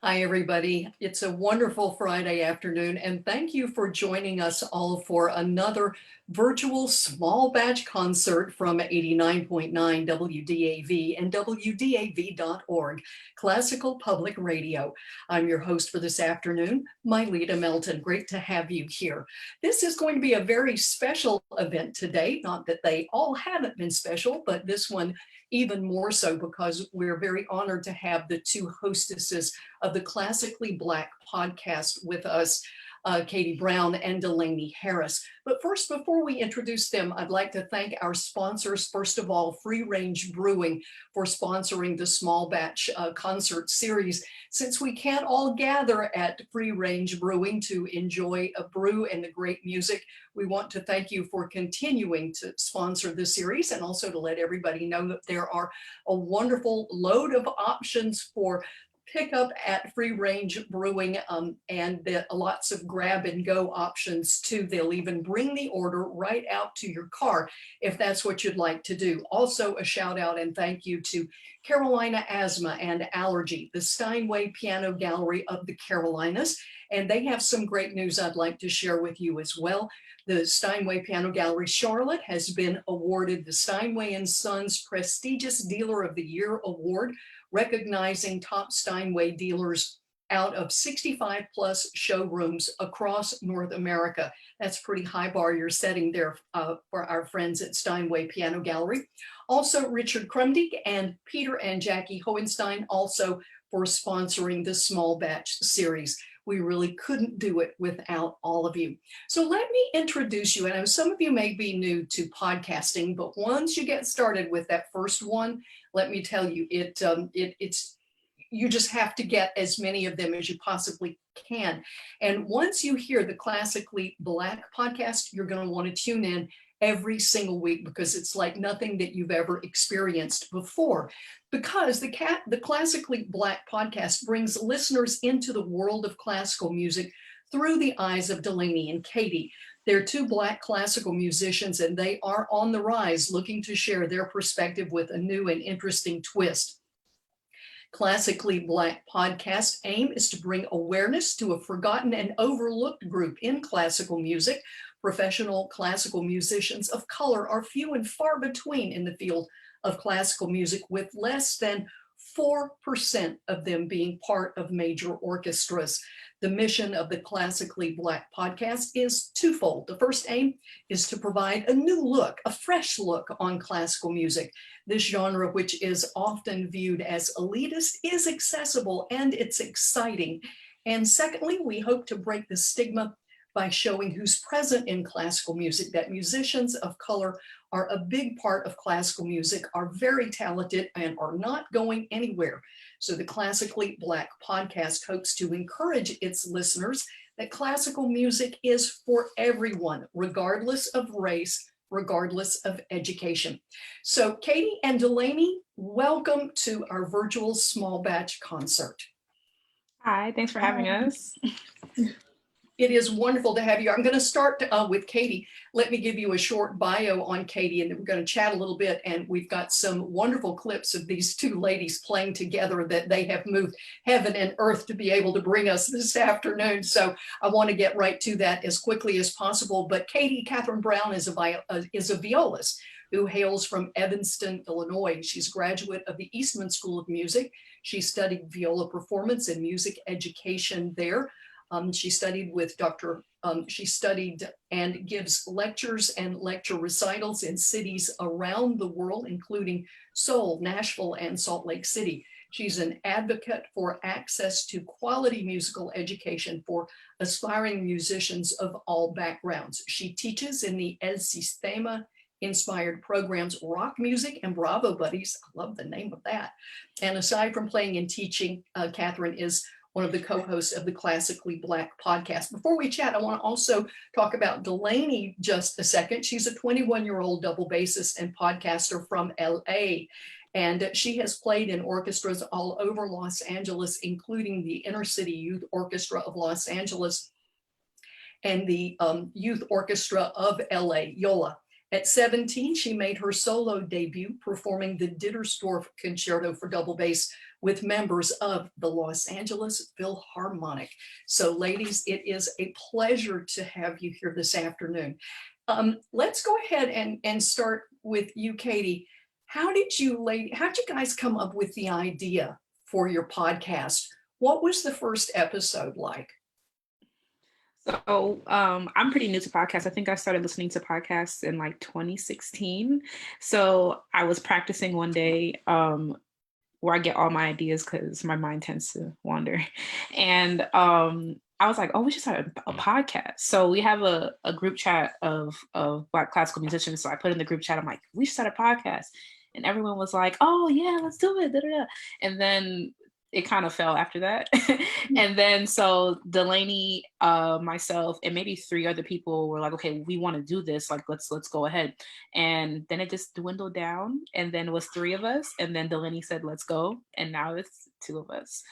Hi, everybody. It's a wonderful Friday afternoon, and thank you for joining us all for another virtual small batch concert from 89.9 WDAV and WDAV.org, Classical Public Radio. I'm your host for this afternoon, Myleta Melton. Great to have you here. This is going to be a very special event today. Not that they all haven't been special, but this one even more so because we're very honored to have the two hostesses of the Classically Black podcast with us, Katie Brown and Delaney Harris. But first, before we introduce them, I'd like to thank our sponsors. First of all, Free Range Brewing for sponsoring the small batch concert series. Since we can't all gather at Free Range Brewing to enjoy a brew and the great music, we want to thank you for continuing to sponsor the series and also to let everybody know that there are a wonderful load of options for pick up at Free Range Brewing and lots of grab and go options too. They'll even bring the order right out to your car if that's what you'd like to do. Also a shout out and thank you to Carolina Asthma and Allergy, the Steinway Piano Gallery of the Carolinas. And they have some great news I'd like to share with you as well. The Steinway Piano Gallery Charlotte has been awarded the Steinway & Sons Prestigious Dealer of the Year Award, recognizing top Steinway dealers out of 65 plus showrooms across North America. That's a pretty high bar you're setting there for our friends at Steinway Piano Gallery. Also, Richard Krumdig and Peter and Jackie Hohenstein also for sponsoring the small batch series. We really couldn't do it without all of you. So let me introduce you. I know some of you may be new to podcasting, but once you get started with that first one, let me tell you, it's you just have to get as many of them as you possibly can. And once you hear the Classically Black podcast, you're going to want to tune in every single week because it's like nothing that you've ever experienced before. Because the Classically Black podcast brings listeners into the world of classical music through the eyes of Delaney and Katie. They're two Black classical musicians and they are on the rise, looking to share their perspective with a new and interesting twist. Classically Black podcast aim is to bring awareness to a forgotten and overlooked group in classical music. Professional classical musicians of color are few and far between in the field of classical music, with less than 4% of them being part of major orchestras. The mission of the Classically Black podcast is twofold. The first aim is to provide a new look, a fresh look on classical music. This genre, which is often viewed as elitist, is accessible and it's exciting. And secondly, we hope to break the stigma by showing who's present in classical music, that musicians of color are a big part of classical music, are very talented, and are not going anywhere. So the Classically Black podcast hopes to encourage its listeners that classical music is for everyone, regardless of race, regardless of education. So Katie and Delaney, welcome to our virtual small batch concert. Hi, thanks for having us. It is wonderful to have you. I'm going to start with Katie. Let me give you a short bio on Katie, and then we're going to chat a little bit. And we've got some wonderful clips of these two ladies playing together that they have moved heaven and earth to be able to bring us this afternoon. So I want to get right to that as quickly as possible. But Katie Catherine Brown is a violist who hails from Evanston, Illinois. She's a graduate of the Eastman School of Music. She studied viola performance and music education there. She studied and gives lectures and lecture recitals in cities around the world, including Seoul, Nashville, and Salt Lake City. She's an advocate for access to quality musical education for aspiring musicians of all backgrounds. She teaches in the El Sistema inspired programs Rock Music and Bravo Buddies. I love the name of that. And aside from playing and teaching, Catherine is one of the co-hosts of the Classically Black podcast. Before we chat, I want to also talk about Delaney just a second. She's a 21-year-old double bassist and podcaster from LA. And she has played in orchestras all over Los Angeles, including the Inner City Youth Orchestra of Los Angeles and the Youth Orchestra of LA, YOLA. At 17, she made her solo debut performing the Dittersdorf Concerto for double bass with members of the Los Angeles Philharmonic. So ladies, it is a pleasure to have you here this afternoon. Let's go ahead and start with you, Katie. How did you guys come up with the idea for your podcast? What was the first episode like? So I'm pretty new to podcasts. I think I started listening to podcasts in like 2016. So I was practicing one day where I get all my ideas because my mind tends to wander. And I was like, oh, we should start a podcast. So we have a group chat of Black classical musicians. So I put in the group chat, I'm like, we should start a podcast. And everyone was like, oh yeah, let's do it. Da, da, da. And then it kind of fell after that. And then so Delaney, myself, and maybe 3 other people were like, okay, we want to do this. Like, let's go ahead. And then it just dwindled down. And then it was 3 of us. And then Delaney said, let's go. And now it's 2 of us.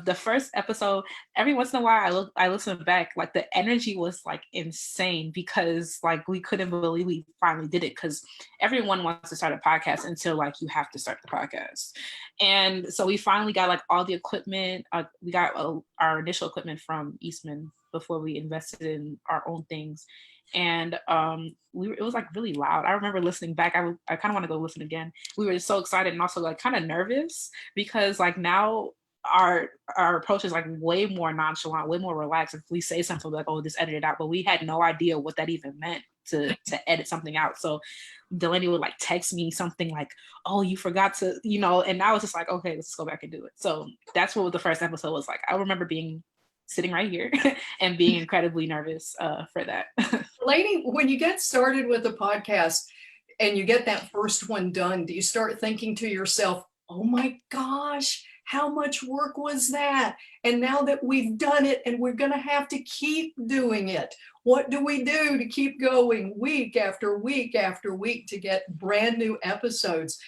The first episode, every once in a while I listen back, like the energy was like insane because like we couldn't believe we finally did it, because everyone wants to start a podcast until like you have to start the podcast. And so we finally got like all the equipment. We got our initial equipment from Eastman before we invested in our own things. And it was like really loud. I remember listening back. I kind of want to go listen again. We were so excited and also like kind of nervous because like now our approach is like way more nonchalant, way more relaxed. If we say something like, oh, just edit it out, but we had no idea what that even meant to edit something out. So Delaney would like text me something like, oh, you forgot to, and I was just like, okay, let's go back and do it. So that's what the first episode was like. I remember sitting right here and being incredibly nervous for that. Delaney, when you get started with a podcast and you get that first one done, do you start thinking to yourself, oh my gosh, how much work was that? And now that we've done it and we're going to have to keep doing it, what do we do to keep going week after week after week to get brand new episodes?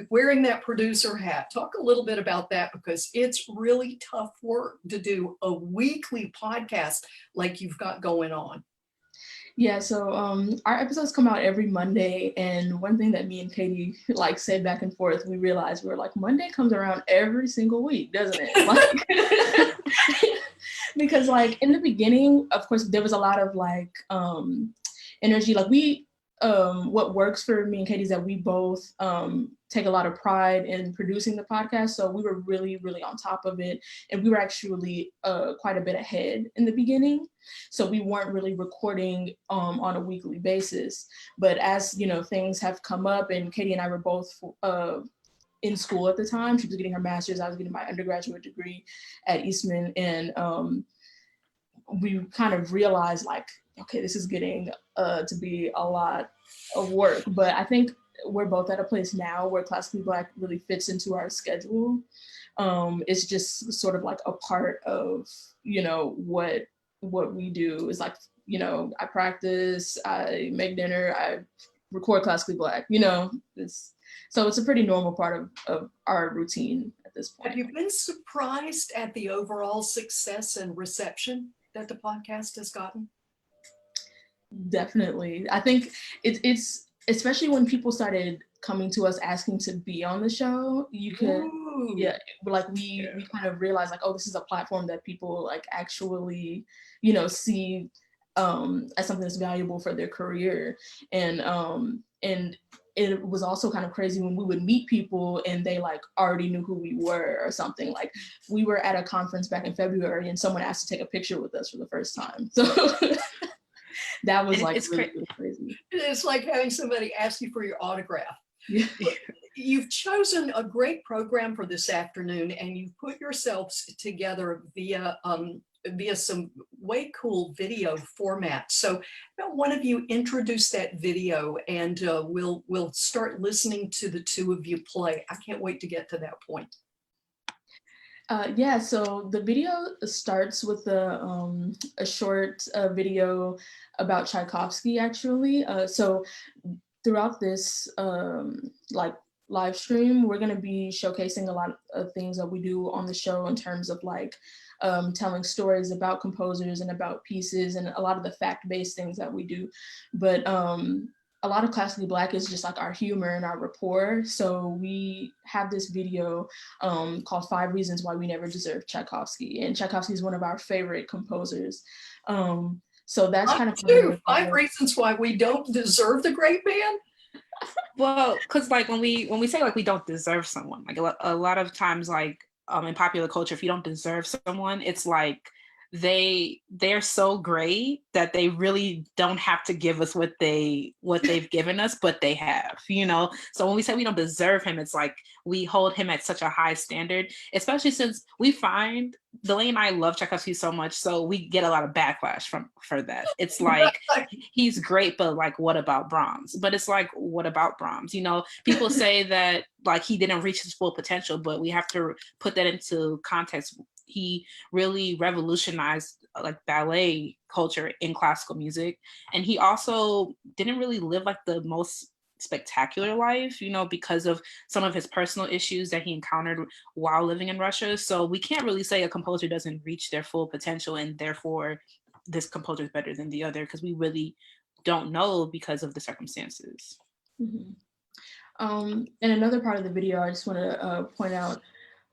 Wearing that producer hat, talk a little bit about that, because it's really tough work to do a weekly podcast like you've got going on. Yeah, so our episodes come out every Monday, and one thing that me and Katie like say back and forth, we realized we're like, Monday comes around every single week, doesn't it? Like, because like in the beginning, of course, there was a lot of like energy. Like what works for me and Katie is that we both take a lot of pride in producing the podcast. So we were really, really on top of it. And we were actually quite a bit ahead in the beginning. So we weren't really recording on a weekly basis. But as, things have come up, and Katie and I were both in school at the time. She was getting her master's, I was getting my undergraduate degree at Eastman. And we kind of realized like, okay, this is getting to be a lot of work. But I think we're both at a place now where Classically Black really fits into our schedule. It's just sort of like a part of, what we do is like, I practice, I make dinner, I record Classically Black, so it's a pretty normal part of our routine at this point. Have you been surprised at the overall success and reception that the podcast has gotten? Definitely. I think it's especially when people started coming to us asking to be on the show, you could, we kind of realized like, oh, this is a platform that people like actually, see as something that's valuable for their career. And it was also kind of crazy when we would meet people and they like already knew who we were or something. Like we were at a conference back in February and someone asked to take a picture with us for the first time. So that was like really crazy. It's like having somebody ask you for your autograph. Yeah. You've chosen a great program for this afternoon, and you've put yourselves together via some way cool video format. So one of you introduce that video, and we'll start listening to the 2 of you play. I can't wait to get to that point. So the video starts with a short video about Tchaikovsky, actually. So throughout this live stream, we're going to be showcasing a lot of things that we do on the show in terms of like telling stories about composers and about pieces and a lot of the fact-based things that we do. But a a lot of Classically Black is just like our humor and our rapport. So we have this video called 5 Reasons Why We Never Deserve Tchaikovsky. And Tchaikovsky is one of our favorite composers. So that's kind of too. 5 reasons why we don't deserve the great man. Well, because like when we say like we don't deserve someone, like a lot of times, like in popular culture, if you don't deserve someone, it's like they're so great that they really don't have to give us what they've given us, but they have, you know. So when we say we don't deserve him, it's like we hold him at such a high standard, especially since we find Delaney and I love Tchaikovsky so much, so we get a lot of backlash for that. It's like he's great, but like, what about Brahms? But it's like, what about Brahms? You know, people say that like he didn't reach his full potential, but we have to put that into context. He really revolutionized like ballet culture in classical music, and he also didn't really live like the most spectacular life, you know, because of some of his personal issues that he encountered while living in Russia. So we can't really say a composer doesn't reach their full potential and therefore this composer is better than the other, because we really don't know because of the circumstances. Mm-hmm. And another part of the video I just want to point out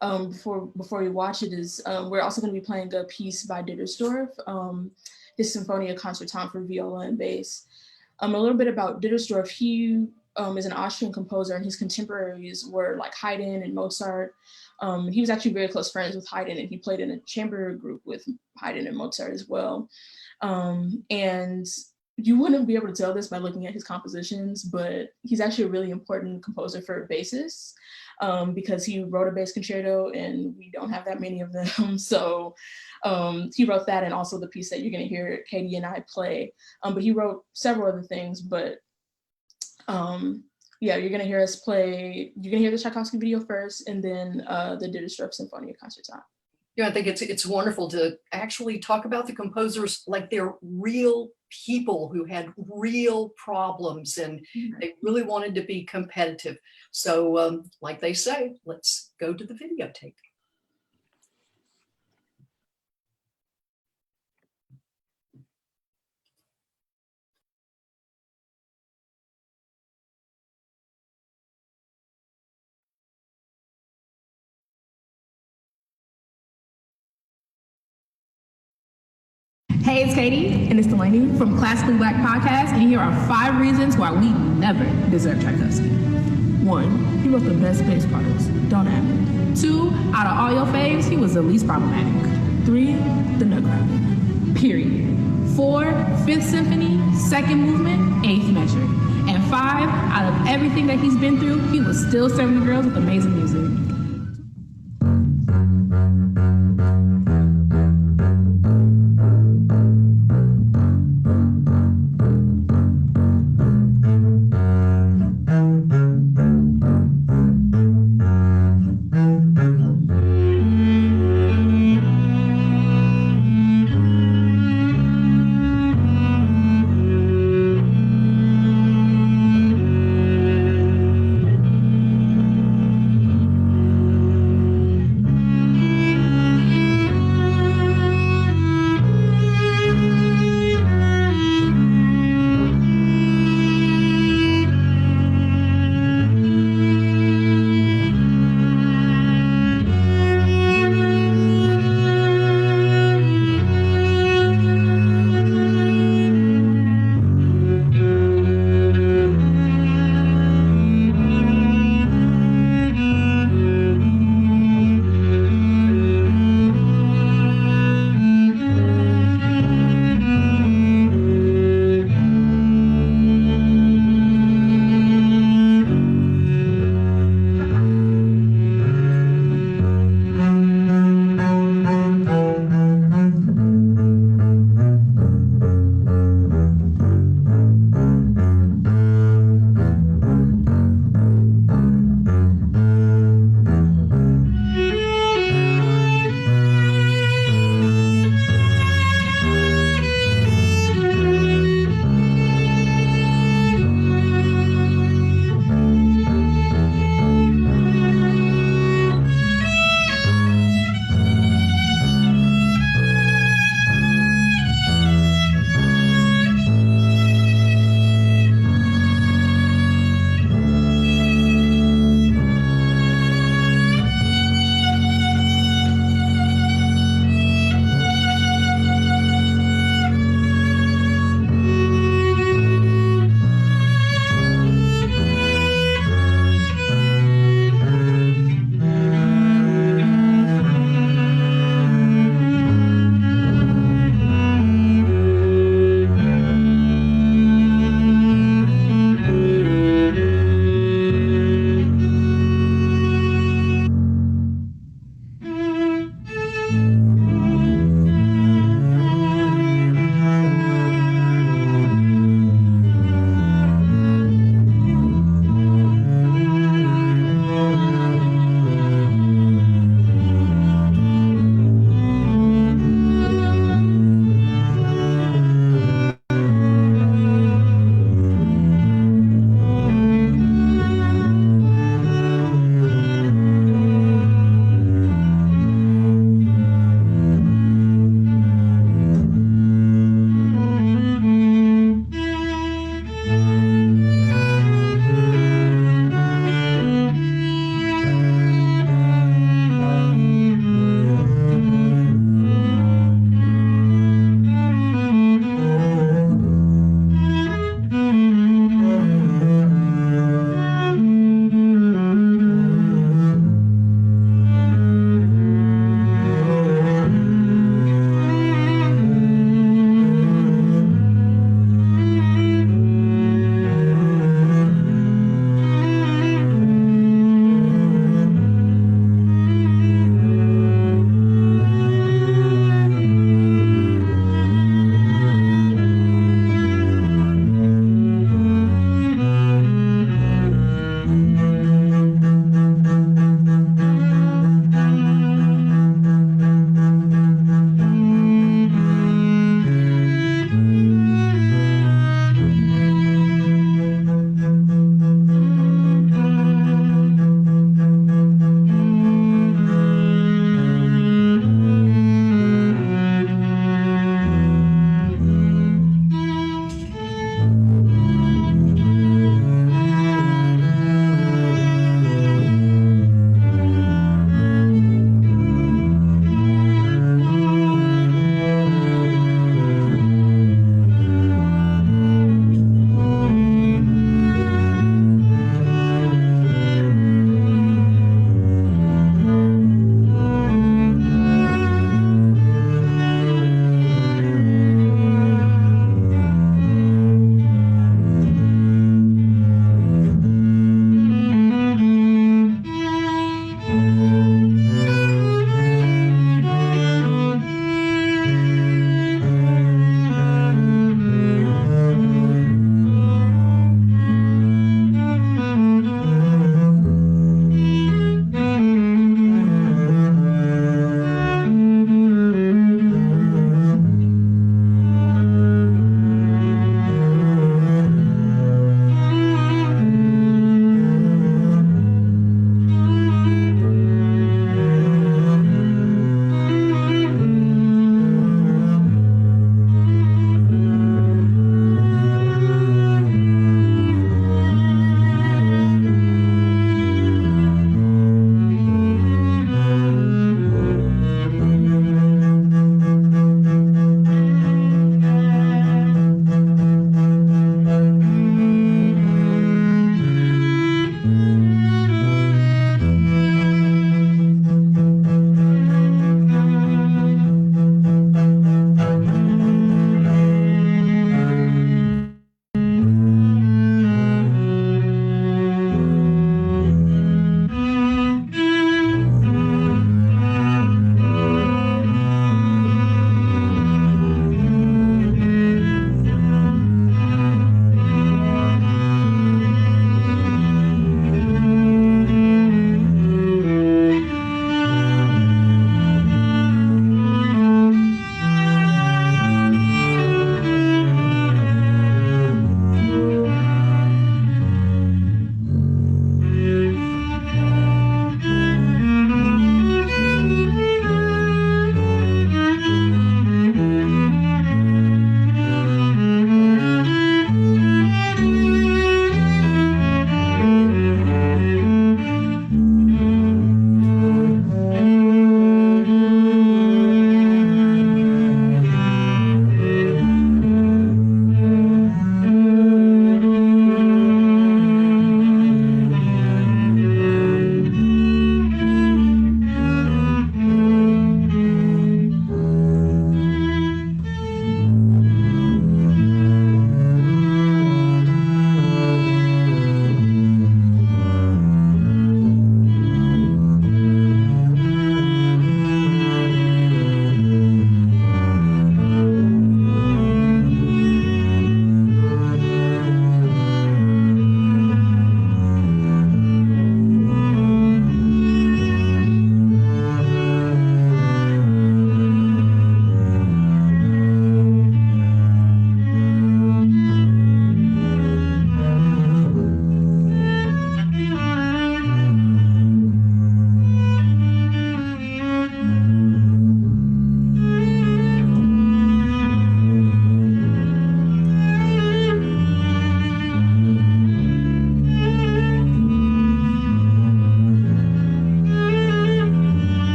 before we watch it is we're also going to be playing a piece by Dittersdorf, his Symphonia Concertante for viola and bass. A little bit about Dittersdorf. He is an Austrian composer, and his contemporaries were like Haydn and Mozart. He was actually very close friends with Haydn, and he played in a chamber group with Haydn and Mozart as well. And you wouldn't be able to tell this by looking at his compositions, but he's actually a really important composer for bassists, because he wrote a bass concerto, and we don't have that many of them. So he wrote that, and also the piece that you're going to hear Katie and I play. But he wrote several other things. But yeah, you're going to hear us play. You're going to hear the Tchaikovsky video first, and then the Dittersdorf Symphonia Concertante. Yeah, I think it's wonderful to actually talk about the composers like they're real people who had real problems, and they really wanted to be competitive. So like they say, let's go to the videotape. Hey, it's Katie. And it's Delaney from Classically Black Podcast, and here are 5 reasons why we never deserve Tchaikovsky. 1, he wrote the best bass parts. Don't at me. 2, out of all your faves, he was the least problematic. 3, the Nutcracker. Period. 4, Fifth Symphony, second movement, 8th measure. And 5, out of everything that he's been through, he was still serving the girls with amazing music.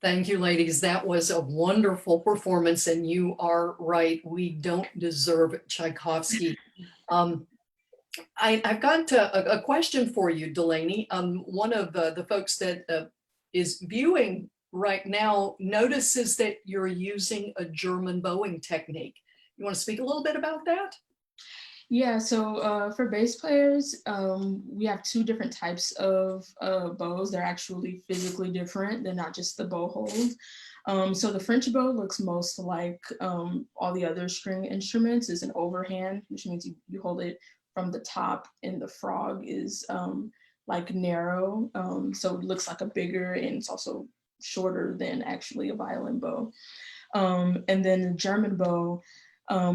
Thank you, ladies. That was a wonderful performance, and you are right. We don't deserve Tchaikovsky. I've got a question for you, Delaney. One of the folks that is viewing right now notices that you're using a German bowing technique. You want to speak a little bit about that? Yeah, so for bass players, we have two different types of bows. They're actually physically different. They're not just the bow hold. So the French bow looks most like all the other string instruments. Is an overhand, which means you hold it from the top, and the frog is like narrow. So it looks like a bigger, and it's also shorter than actually a violin bow. And then the German bow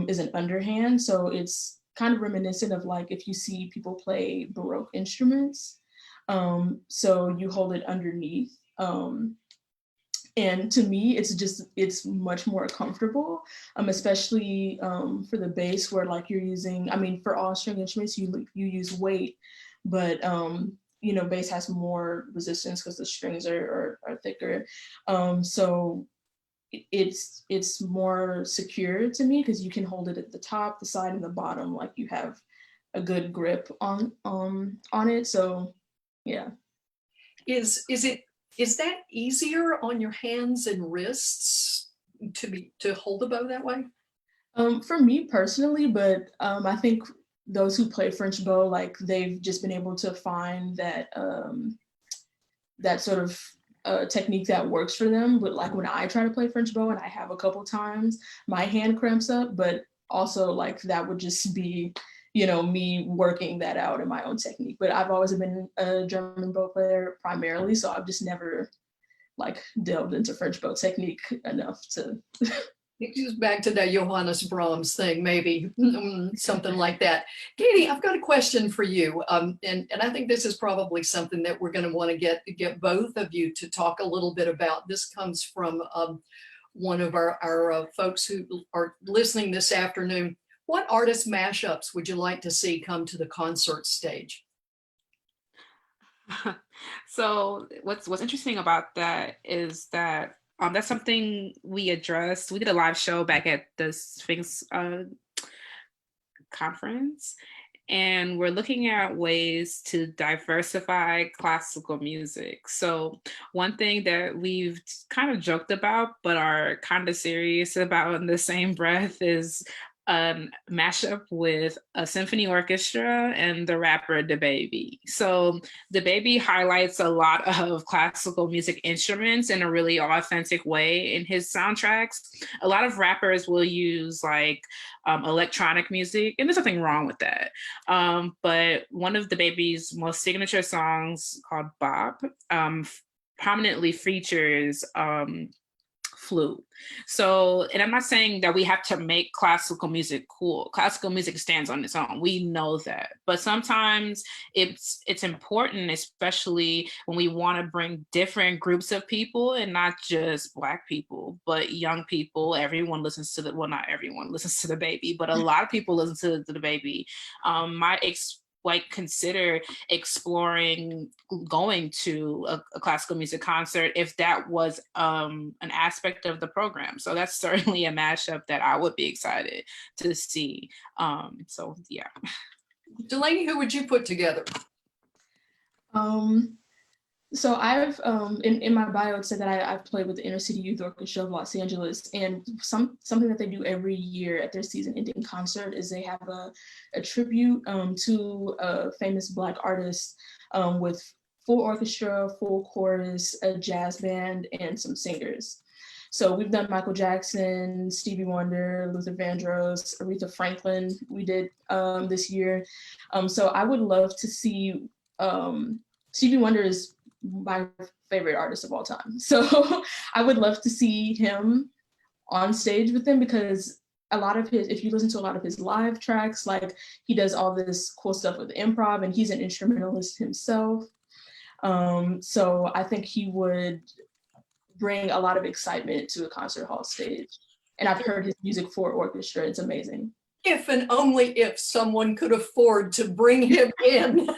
is an underhand. So it's kind of reminiscent of like if you see people play Baroque instruments. So you hold it underneath. And to me, it's much more comfortable, especially for the bass where like you're using, I mean, for all string instruments, you use weight, but you know, bass has more resistance because the strings are thicker. So it's more secure to me because you can hold it at the top, the side, and the bottom, like you have a good grip on it. So yeah. Is that easier on your hands and wrists to hold the bow that way? For me personally, but I think those who play French bow, like they've just been able to find that that sort of technique that works for them. But like when I try to play French bow, and I have a couple times, my hand cramps up, but also like that would just be, you know, me working that out in my own technique. But I've always been a German bow player primarily, so I've just never like delved into French bow technique enough to. It's back to that Johannes Brahms thing, maybe something like that. Katie, I've got a question for you, and I think this is probably something that we're going to want to get both of you to talk a little bit about. This comes from one of our folks who are listening this afternoon. What artist mashups would you like to see come to the concert stage? So what's interesting about that is that that's something we addressed. We did a live show back at the Sphinx conference, and we're looking at ways to diversify classical music. So one thing that we've kind of joked about, but are kind of serious about in the same breath, is a mashup with a symphony orchestra and the rapper DaBaby. So DaBaby highlights a lot of classical music instruments in a really authentic way in his soundtracks. A lot of rappers will use like electronic music, and there's nothing wrong with that. But one of DaBaby's most signature songs, called Bop, prominently features flute. So, and I'm not saying that we have to make classical music cool. Classical music stands on its own. We know that. But sometimes it's important, especially when we want to bring different groups of people, and not just Black people, but young people. Everyone listens to well, not everyone listens to DaBaby, but a lot of people listen to DaBaby. Consider exploring going to a classical music concert if that was an aspect of the program. So that's certainly a mashup that I would be excited to see. So yeah. Delaney, who would you put together? So I've in my bio it said that I've played with the Inner City Youth Orchestra of Los Angeles, and something that they do every year at their season-ending concert is they have a tribute to a famous Black artist with full orchestra, full chorus, a jazz band, and some singers. So we've done Michael Jackson, Stevie Wonder, Luther Vandross, Aretha Franklin. We did this year. So I would love to see. Stevie Wonder is my favorite artist of all time. So I would love to see him on stage with them, because a lot of if you listen to a lot of his live tracks, like he does all this cool stuff with improv, and he's an instrumentalist himself. So I think he would bring a lot of excitement to a concert hall stage. And I've heard his music for orchestra. It's amazing. If and only if someone could afford to bring him in.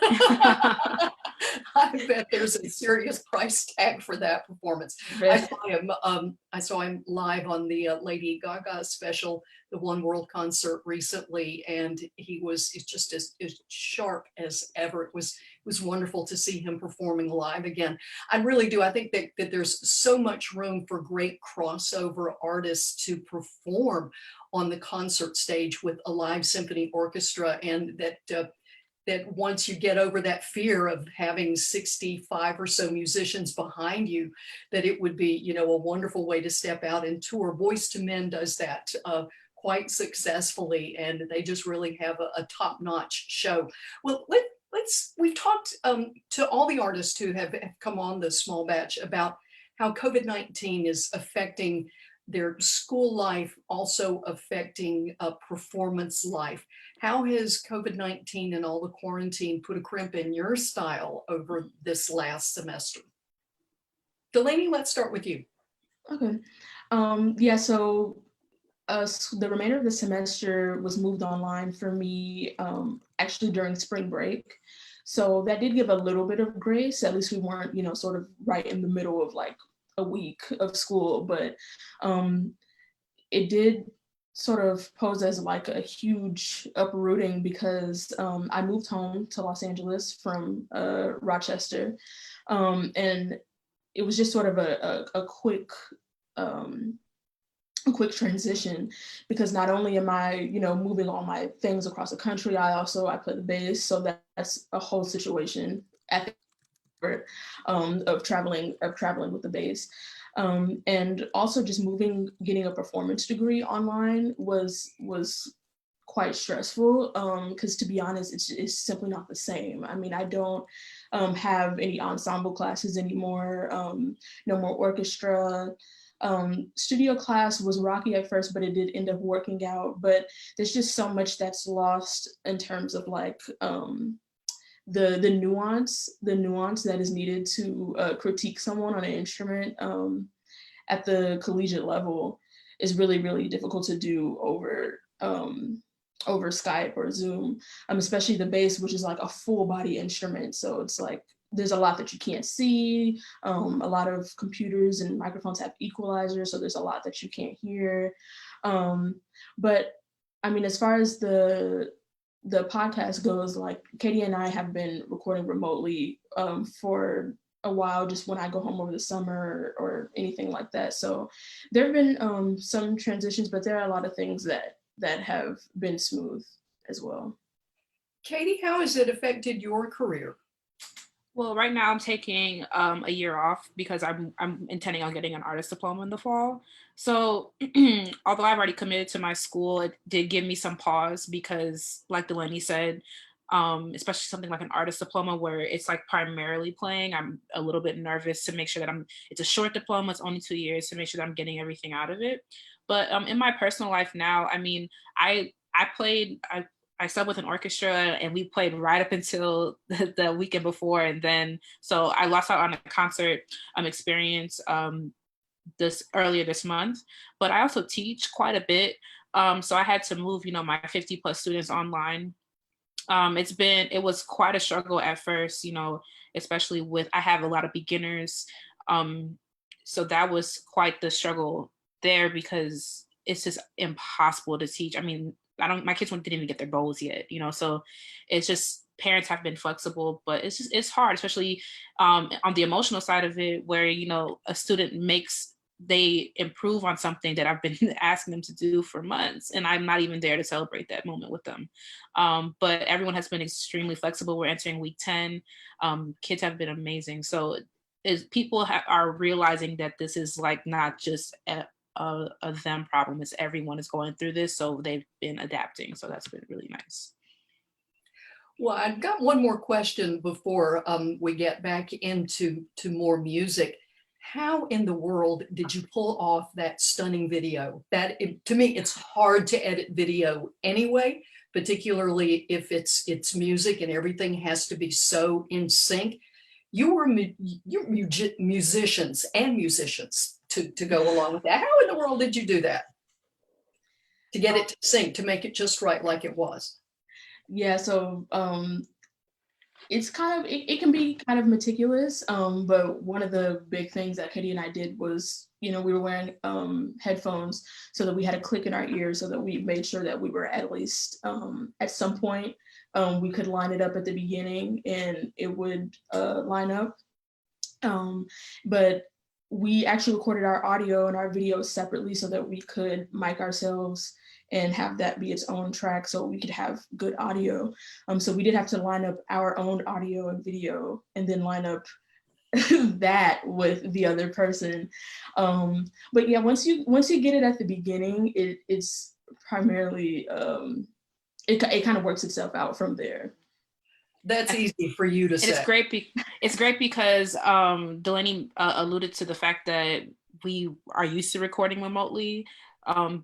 I bet there's a serious price tag for that performance. I saw him live on the Lady Gaga special, the One World concert recently, and it's just as sharp as ever. It was wonderful to see him performing live again. I really do. I think that there's so much room for great crossover artists to perform on the concert stage with a live symphony orchestra, and that once you get over that fear of having 65 or so musicians behind you, that it would be, a wonderful way to step out and tour. Boyz II Men does that quite successfully, and they just really have a top-notch show. Well, we've talked to all the artists who have come on the small batch about how COVID-19 is affecting their school life, also affecting performance life. How has COVID-19 and all the quarantine put a crimp in your style over this last semester? Delaney, let's start with you. Okay. So the remainder of the semester was moved online for me actually during spring break. So that did give a little bit of grace. At least we weren't, sort of right in the middle of like a week of school, but it did sort of pose as like a huge uprooting because I moved home to Los Angeles from Rochester, and it was just sort of a quick transition, because not only am I, moving all my things across the country, I play the bass, so that's a whole situation at the of traveling with the bass. And also just getting a performance degree online was quite stressful, because to be honest, it's simply not the same. I mean, I don't have any ensemble classes anymore, no more orchestra. Studio class was rocky at first, but it did end up working out. But there's just so much that's lost in terms of like the nuance that is needed to critique someone on an instrument at the collegiate level is really, really difficult to do over Skype or Zoom, especially the bass, which is like a full body instrument. So it's like there's a lot that you can't see. A lot of computers and microphones have equalizers, so there's a lot that you can't hear. But I mean, as far as the podcast goes, like Katie and I have been recording remotely for a while, just when I go home over the summer or anything like that. So there have been some transitions, but there are a lot of things that have been smooth as well. Katie, how has it affected your career? Well, right now I'm taking a year off because I'm intending on getting an artist diploma in the fall. So although I've already committed to my school, it did give me some pause because, like Delaney said, especially something like an artist diploma where it's like primarily playing, I'm a little bit nervous to make sure that it's a short diploma, it's only 2 years, to make sure that I'm getting everything out of it. But in my personal life now, I mean, I subbed with an orchestra and we played right up until the weekend before. And then, so I lost out on a concert experience earlier this month, but I also teach quite a bit. So I had to move, my 50 plus students online. It was quite a struggle at first, especially I have a lot of beginners. So that was quite the struggle there because it's just impossible to teach. I mean, my kids didn't even get their goals yet, so it's just, parents have been flexible, but it's hard, especially on the emotional side of it, where, a student they improve on something that I've been asking them to do for months, and I'm not even there to celebrate that moment with them. But everyone has been extremely flexible. We're entering week 10. Kids have been amazing. So people are realizing that this is like not just a them problem, is everyone is going through this, so they've been adapting, so that's been really nice. Well, I've got one more question before we get back into more music. How in the world did you pull off that stunning video? To me, it's hard to edit video anyway, particularly if it's music and everything has to be so in sync. You're musicians to go along with that. How in the world did you do that? To get it to sync, to make it just right like it was? Yeah, so It's kind of it can be kind of meticulous, but one of the big things that Katie and I did was, you know, we were wearing headphones so that we had a click in our ears so that we made sure that we were at least at some point we could line it up at the beginning and it would line up. But we actually recorded our audio and our video separately so that we could mic ourselves and have that be its own track so we could have good audio. So we did have to line up our own audio and video and then line up that with the other person. But yeah, once you get it at the beginning, it's primarily it kind of works itself out from there. That's easy for you to say. It's great because Delaney alluded to the fact that we are used to recording remotely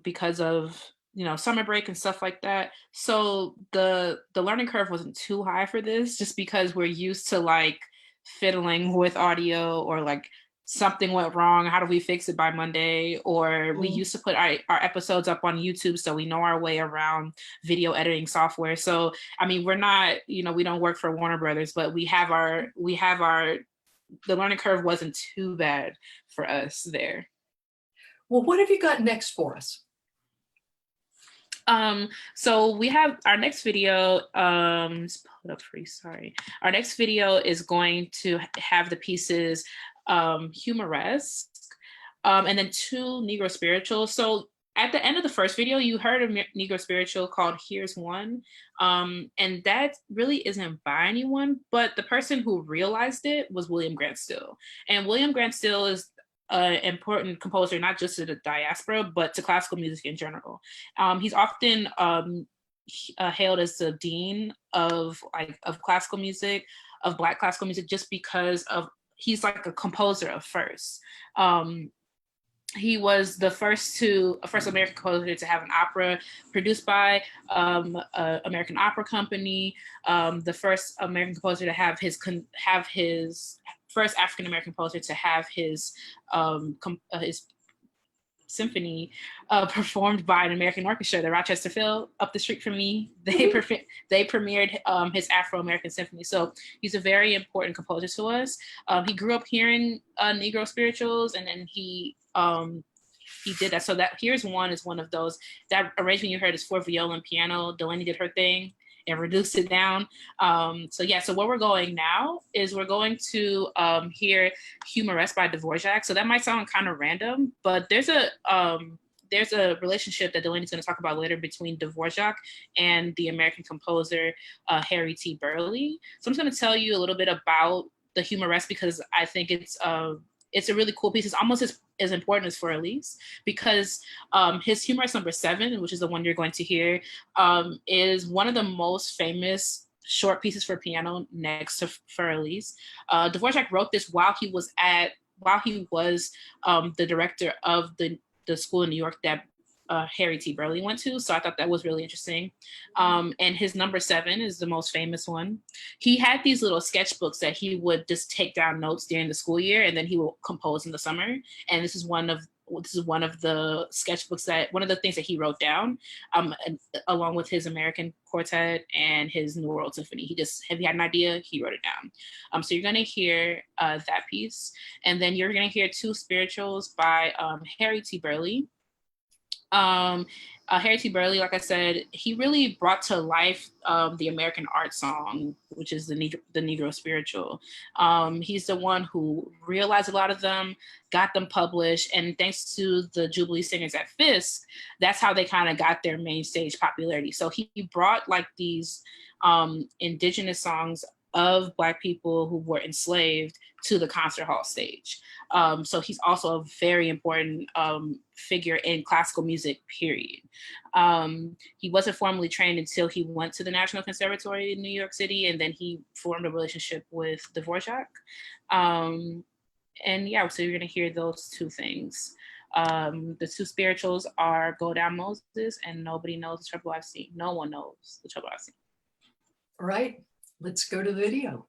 because of, you know, summer break and stuff like that. So the learning curve wasn't too high for this, just because we're used to like fiddling with audio, or like something went wrong, how do we fix it by Monday? Or we used to put our episodes up on YouTube, so we know our way around video editing software. So I mean, we're not, you know, we don't work for Warner Brothers, but we have our the learning curve wasn't too bad for us there. Well, what have you got next for us? So we have our next video, let's pull it up for you, sorry. Our next video is going to have the pieces Humoresque, and then 2 Negro spirituals. So at the end of the first video, you heard a Negro spiritual called Here's One, and that really isn't by anyone, but the person who realized it was William Grant Still. And William Grant Still is an important composer, not just to the diaspora, but to classical music in general. He's often hailed as the dean of classical music, of Black classical music, just because of he's like a composer of first. He was the first American composer to have an opera produced by American Opera Company. The first American composer to have his first African American composer to have his symphony performed by an American orchestra, the Rochester Phil up the street from me. They premiered his Afro-American symphony. So he's a very important composer to us. He grew up hearing Negro spirituals, and then he did that. So that Here's One is one of those. That arrangement you heard is for viola and piano. Delaney did her thing and reduced it down. So where we're going now is we're going to hear Humoresque by Dvorak. So that might sound kind of random, but there's a relationship that Delaney's going to talk about later between Dvorak and the American composer Harry T. Burleigh. So I'm just going to tell you a little bit about the Humoresque because I think it's a really cool piece. It's almost as important as For Elise, because his Humoresque number 7, which is the one you're going to hear, is one of the most famous short pieces for piano next to For Elise. Dvorak wrote this while he was the director of the school in New York that Harry T. Burleigh went to. So I thought that was really interesting. And his number 7 is the most famous one. He had these little sketchbooks that he would just take down notes during the school year, and then he will compose in the summer. And this is one of the sketchbooks one of the things that he wrote down, along with his American Quartet and his New World Symphony. If he had an idea, he wrote it down. So you're going to hear that piece, and then you're going to hear 2 spirituals by Harry T. Burleigh. Harry T. Burleigh, like I said, he really brought to life the American art song, which is the Negro spiritual. He's the one who realized a lot of them, got them published, and thanks to the Jubilee Singers at Fisk, that's how they kind of got their main stage popularity. So he brought like these indigenous songs of Black people who were enslaved to the concert hall stage. So he's also a very important figure in classical music, period. He wasn't formally trained until he went to the National Conservatory in New York City, and then he formed a relationship with Dvorak. And yeah, so you're gonna hear those 2 things. The 2 spirituals are Go Down Moses and Nobody Knows the Trouble I've Seen. No one knows the trouble I've seen. All right, let's go to the video.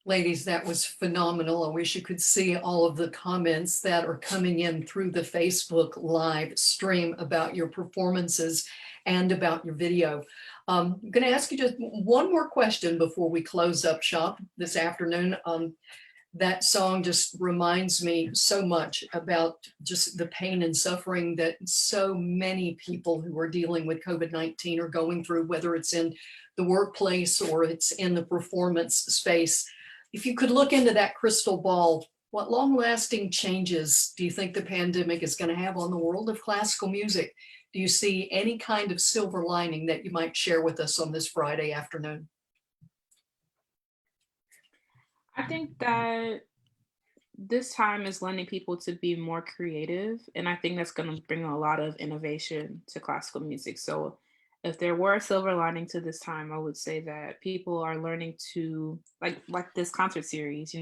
Ladies, that was phenomenal. I wish you could see all of the comments that are coming in through the Facebook live stream about your performances and about your video. I'm going to ask you just one more question before we close up shop this afternoon. That song just reminds me so much about just the pain and suffering that so many people who are dealing with COVID-19 are going through, whether it's in the workplace or it's in the performance space. If you could look into that crystal ball, what long-lasting changes do you think the pandemic is going to have on the world of classical music? Do you see any kind of silver lining that you might share with us on this Friday afternoon? I think that this time is lending people to be more creative, and I think that's going to bring a lot of innovation to classical music. So if there were a silver lining to this time, I would say that people are learning to, like this concert series,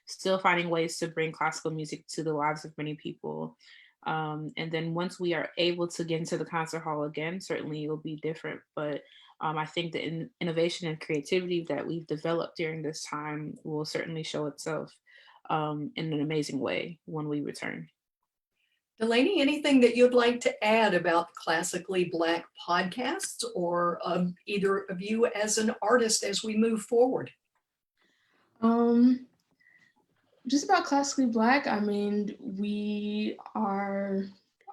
still finding ways to bring classical music to the lives of many people. And then once we are able to get into the concert hall again, certainly it'll be different. But I think the innovation and creativity that we've developed during this time will certainly show itself in an amazing way when we return. Delaney, anything that you'd like to add about Classically Black podcasts, or either of you as an artist as we move forward? Just about Classically Black, I mean, we are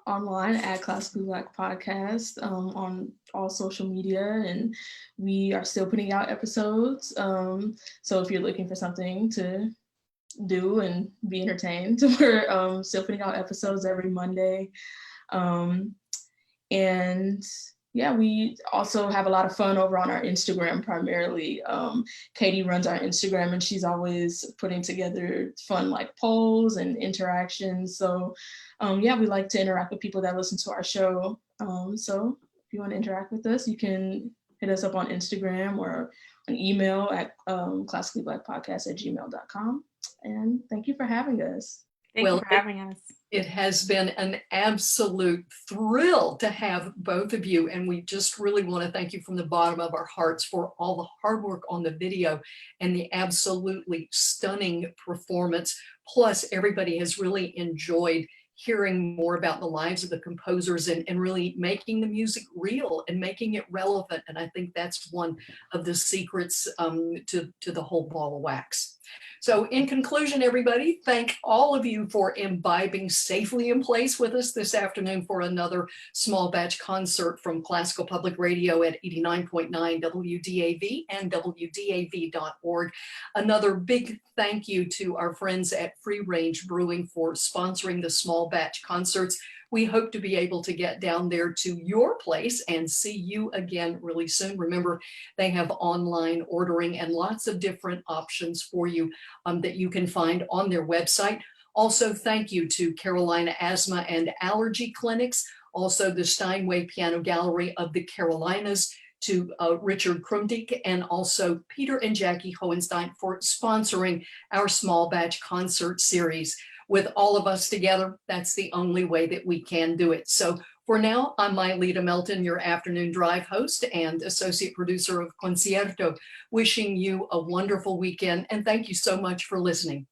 online at Classically Black Podcast on all social media, and we are still putting out episodes. So if you're looking for something to do and be entertained, we're still putting out episodes every Monday. And yeah, we also have a lot of fun over on our Instagram primarily. Katie runs our Instagram, and she's always putting together fun like polls and interactions. So yeah, we like to interact with people that listen to our show. So if you want to interact with us, you can hit us up on Instagram or an email at classicallyblackpodcast@gmail.com. And thank you for having us. Thank you for having us. It has been an absolute thrill to have both of you. And we just really want to thank you from the bottom of our hearts for all the hard work on the video and the absolutely stunning performance. Plus, everybody has really enjoyed hearing more about the lives of the composers and really making the music real and making it relevant. And I think that's one of the secrets to the whole ball of wax. So in conclusion, everybody, thank all of you for imbibing safely in place with us this afternoon for another small batch concert from Classical Public Radio at 89.9 WDAV and WDAV.org. Another big thank you to our friends at Free Range Brewing for sponsoring the small batch concerts. We hope to be able to get down there to your place and see you again really soon. Remember, they have online ordering and lots of different options for you that you can find on their website. Also, thank you to Carolina Asthma and Allergy Clinics, also the Steinway Piano Gallery of the Carolinas, to Richard Krumdick, and also Peter and Jackie Hohenstein for sponsoring our small batch concert series. With all of us together, that's the only way that we can do it. So for now, I'm Myleta Melton, your afternoon drive host and associate producer of Concierto, wishing you a wonderful weekend. And thank you so much for listening.